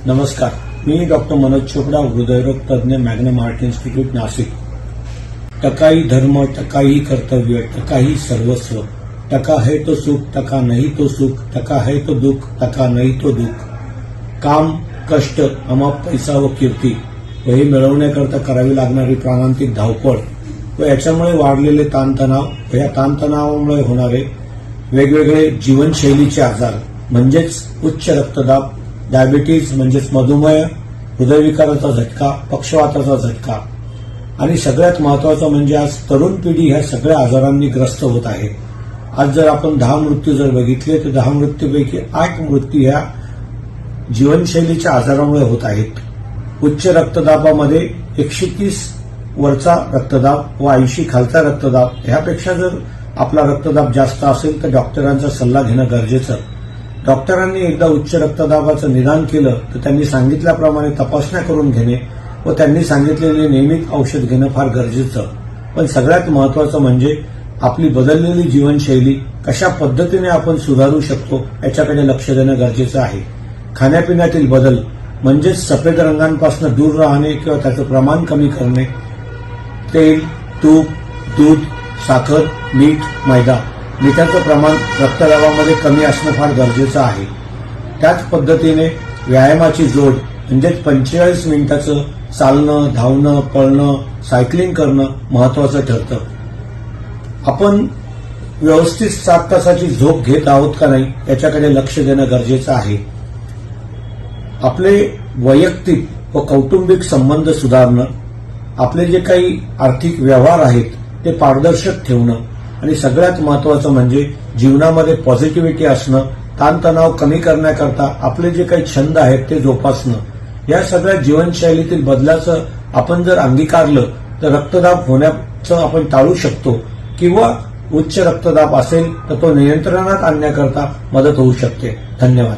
नमस्कार, मी डॉक्टर मनोज चोपडा, हृदयरोग तज्ञ, मॅग्नम हार्ट इन्स्टिट्यूट, नाशिक। टका ही धर्म, टका ही कर्तव्य, टका ही सर्वस्व। टका है तो सुख, टका नहीं तो सुख, टका है तो दुख, टका नहीं तो दुख। काम, कष्ट, अमाप पैसा व कीर्ती व हे मिळवण्याकरता करावी लागणारी प्राणांतिक धावपळ व याच्यामुळे वाढलेले ताणतणाव व या ताणतणावामुळे होणारे वेगवेगळे जीवनशैलीचे आजार म्हणजेच उच्च रक्तदाब, डायबिटीज म्हणजेच मधुमेह, हृदयविकाराचा झटका, पक्षवाताचा झटका आणि सगळ्यात महत्वाचं म्हणजे आज तरुण पिढी ह्या सगळ्या आजारांनी ग्रस्त होत आहे। आज जर आपण 10 मृत्यू जर बघितले तर 10 मृत्यूपैकी 8 मृत्यू ह्या जीवनशैलीच्या आजारामुळे होत आहेत। उच्च रक्तदाबामध्ये 130 वरचा रक्तदाब व 80 खालचा रक्तदाब ह्यापेक्षा जर आपला रक्तदाब जास्त असेल तर डॉक्टरांचा सल्ला घेणं गरजेचं। डॉक्टरांनी एकदा उच्च रक्तदाबाचं निदान केलं तर त्यांनी सांगितल्याप्रमाणे तपासण्या करून घेणे व त्यांनी सांगितलेले नियमित औषध घेणं फार गरजेचं। पण सगळ्यात महत्वाचं म्हणजे आपली बदललेली जीवनशैली कशा पद्धतीने आपण सुधारू शकतो याच्याकडे लक्ष देणं गरजेचं आहे। खाण्यापिण्यातील बदल म्हणजेच सफेद रंगांपासून दूर राहणे किंवा त्याचं प्रमाण कमी करणे, तेल, तूप, दूध, साखर, मीठ, मैदा, मिठाचं प्रमाण रक्तदाबामध्ये कमी असणं फार गरजेचं आहे। त्याच पद्धतीने व्यायामाची जोड म्हणजेच 45 मिनिटाचं चालणं, धावणं, पळणं, सायकलिंग करणं महत्वाचं ठरतं। आपण व्यवस्थित 7 तासाची झोप घेत आहोत का नाही याच्याकडे लक्ष देणं गरजेचं आहे। आपले वैयक्तिक व कौटुंबिक संबंध सुधारणं, आपले जे काही आर्थिक व्यवहार आहेत ते पारदर्शक ठेवणं आणि सगळ्यात महत्वाचं म्हणजे जीवनामध्ये पॉझिटिव्हिटी असणं, ताणतणाव कमी करण्याकरता आपले जे काही छंद आहेत ते जोपासणं, या सगळ्या जीवनशैलीतील बदलाचं आपण जर अंगीकारलं तर रक्तदाब होण्याचं आपण टाळू शकतो किंवा उच्च रक्तदाब असेल तर तो नियंत्रणात आणण्याकरता मदत होऊ शकते। धन्यवाद।